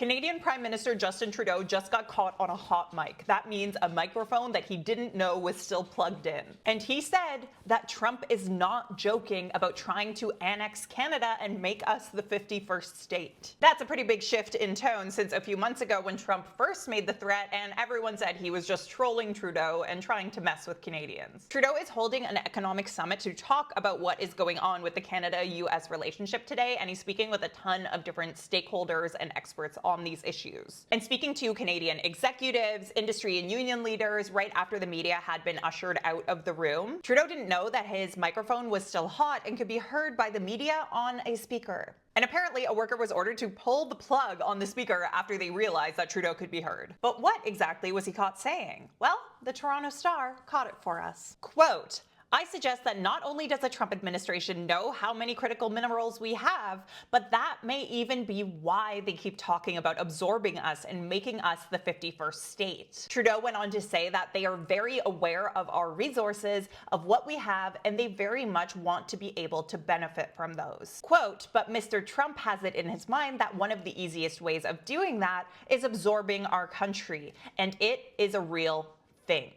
Canadian Prime Minister Justin Trudeau just got caught on a hot mic. That means a microphone that he didn't know was still plugged in. And he said that Trump is not joking about trying to annex Canada and make us the 51st state. That's a pretty big shift in tone since a few months ago when Trump first made the threat and everyone said he was just trolling Trudeau and trying to mess with Canadians. Trudeau is holding an economic summit to talk about what is going on with the Canada-U.S. relationship today, and he's speaking with a ton of different stakeholders and experts on these issues. And speaking to Canadian executives, industry and union leaders right after the media had been ushered out of the room, Trudeau didn't know that his microphone was still hot and could be heard by the media on a speaker. And apparently a worker was ordered to pull the plug on the speaker after they realized that Trudeau could be heard. But what exactly was he caught saying? Well, the Toronto Star caught it for us. Quote, "I suggest that not only does the Trump administration know how many critical minerals we have, but that may even be why they keep talking about absorbing us and making us the 51st state." Trudeau went on to say that they are very aware of our resources, of what we have, and they very much want to be able to benefit from those. Quote, "But Mr. Trump has it in his mind that one of the easiest ways of doing that is absorbing our country, and it is a real thing."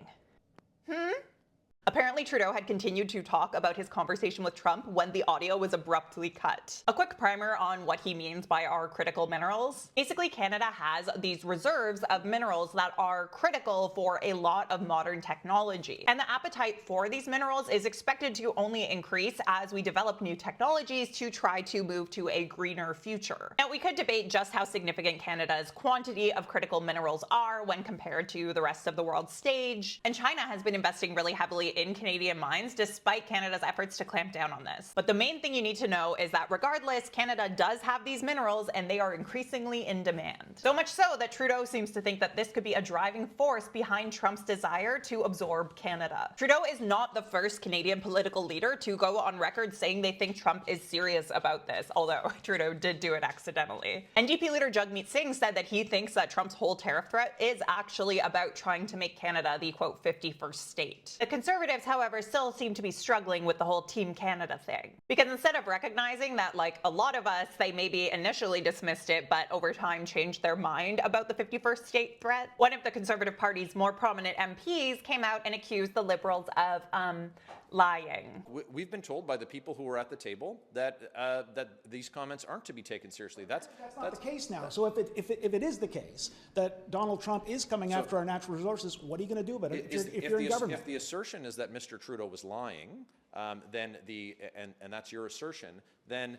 Apparently, Trudeau had continued to talk about his conversation with Trump when the audio was abruptly cut. A quick primer on what he means by our critical minerals. Basically, Canada has these reserves of minerals that are critical for a lot of modern technology. And the appetite for these minerals is expected to only increase as we develop new technologies to try to move to a greener future. Now, we could debate just how significant Canada's quantity of critical minerals are when compared to the rest of the world stage. And China has been investing really heavily in Canadian mines despite Canada's efforts to clamp down on this. But the main thing you need to know is that regardless, Canada does have these minerals and they are increasingly in demand. So much so that Trudeau seems to think that this could be a driving force behind Trump's desire to absorb Canada. Trudeau is not the first Canadian political leader to go on record saying they think Trump is serious about this, although Trudeau did do it accidentally. NDP leader Jagmeet Singh said that he thinks that Trump's whole tariff threat is actually about trying to make Canada the quote 51st state. The Conservatives, however, still seem to be struggling with the whole Team Canada thing. Because instead of recognizing that, like a lot of us, they maybe initially dismissed it, but over time changed their mind about the 51st state threat, one of the Conservative Party's more prominent MPs came out and accused the Liberals of, lying. We've been told by the people who were at the table that that these comments aren't to be taken seriously. That's not the case now. So if it is the case that Donald Trump is coming after our natural resources, what are you going to do about it if you're in government? If the assertion is that Mr. Trudeau was lying, then and that's your assertion, then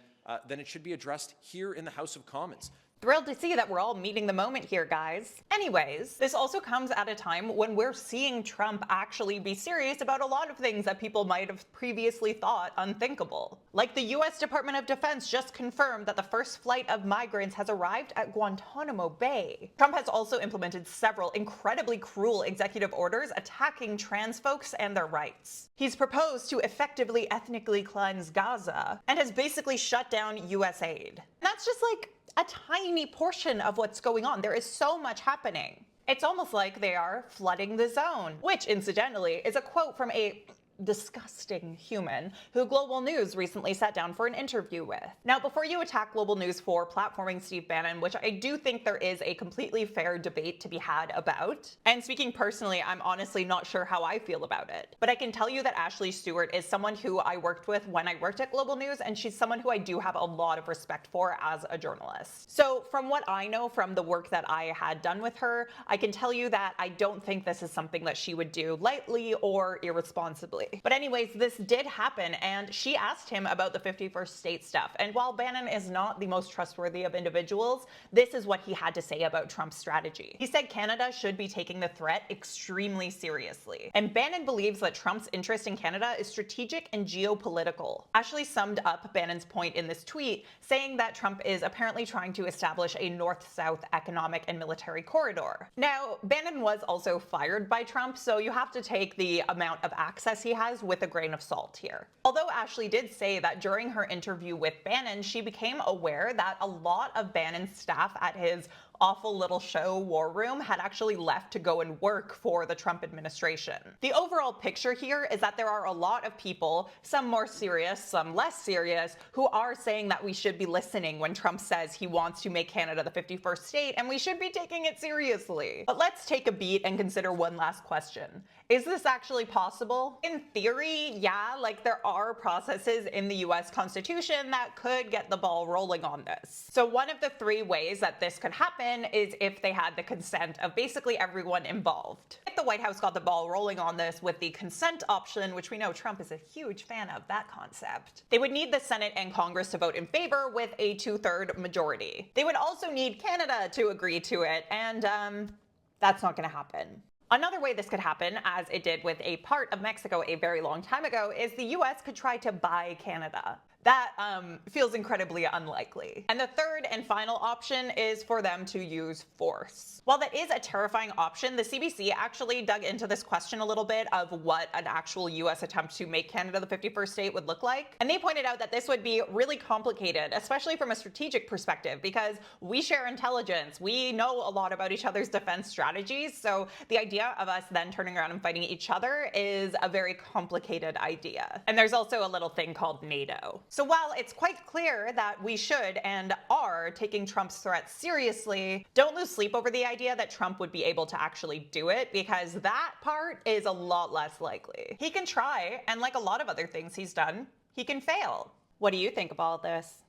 it should be addressed here in the House of Commons. Thrilled to see that we're all meeting the moment here, guys. Anyways, this also comes at a time when we're seeing Trump actually be serious about a lot of things that people might have previously thought unthinkable. Like the U.S. Department of Defense just confirmed that the first flight of migrants has arrived at Guantanamo Bay. Trump has also implemented several incredibly cruel executive orders attacking trans folks and their rights. He's proposed to effectively ethnically cleanse Gaza and has basically shut down U.S. aid. That's just like a tiny portion of what's going on. There is so much happening. It's almost like they are flooding the zone, which incidentally is a quote from a disgusting human who Global News recently sat down for an interview with. Now, before you attack Global News for platforming Steve Bannon, which I do think there is a completely fair debate to be had about, and speaking personally, I'm honestly not sure how I feel about it, but I can tell you that Ashley Stewart is someone who I worked with when I worked at Global News, and she's someone who I do have a lot of respect for as a journalist. So from what I know from the work that I had done with her, I can tell you that I don't think this is something that she would do lightly or irresponsibly. But anyways, this did happen, and she asked him about the 51st state stuff. And while Bannon is not the most trustworthy of individuals, this is what he had to say about Trump's strategy. He said Canada should be taking the threat extremely seriously. And Bannon believes that Trump's interest in Canada is strategic and geopolitical. Ashley summed up Bannon's point in this tweet, saying that Trump is apparently trying to establish a north-south economic and military corridor. Now, Bannon was also fired by Trump, so you have to take the amount of access he has with a grain of salt here. Although Ashley did say that during her interview with Bannon, she became aware that a lot of Bannon's staff at his awful little show War Room had actually left to go and work for the Trump administration. The overall picture here is that there are a lot of people, some more serious, some less serious, who are saying that we should be listening when Trump says he wants to make Canada the 51st state, and we should be taking it seriously. But let's take a beat and consider one last question. Is this actually possible? In theory, yeah, like there are processes in the US Constitution that could get the ball rolling on this. So one of the three ways that this could happen is if they had the consent of basically everyone involved. If the White House got the ball rolling on this with the consent option, which we know Trump is a huge fan of that concept, they would need the Senate and Congress to vote in favor with a 2/3 majority. They would also need Canada to agree to it, and that's not going to happen. Another way this could happen, as it did with a part of Mexico a very long time ago, is the US could try to buy Canada. That feels incredibly unlikely. And the third and final option is for them to use force. While that is a terrifying option, the CBC actually dug into this question a little bit of what an actual US attempt to make Canada the 51st state would look like. And they pointed out that this would be really complicated, especially from a strategic perspective, because we share intelligence. We know a lot about each other's defense strategies. So the idea of us then turning around and fighting each other is a very complicated idea. And there's also a little thing called NATO. So while it's quite clear that we should and are taking Trump's threats seriously, don't lose sleep over the idea that Trump would be able to actually do it, because that part is a lot less likely. He can try, and like a lot of other things he's done, he can fail. What do you think of all this?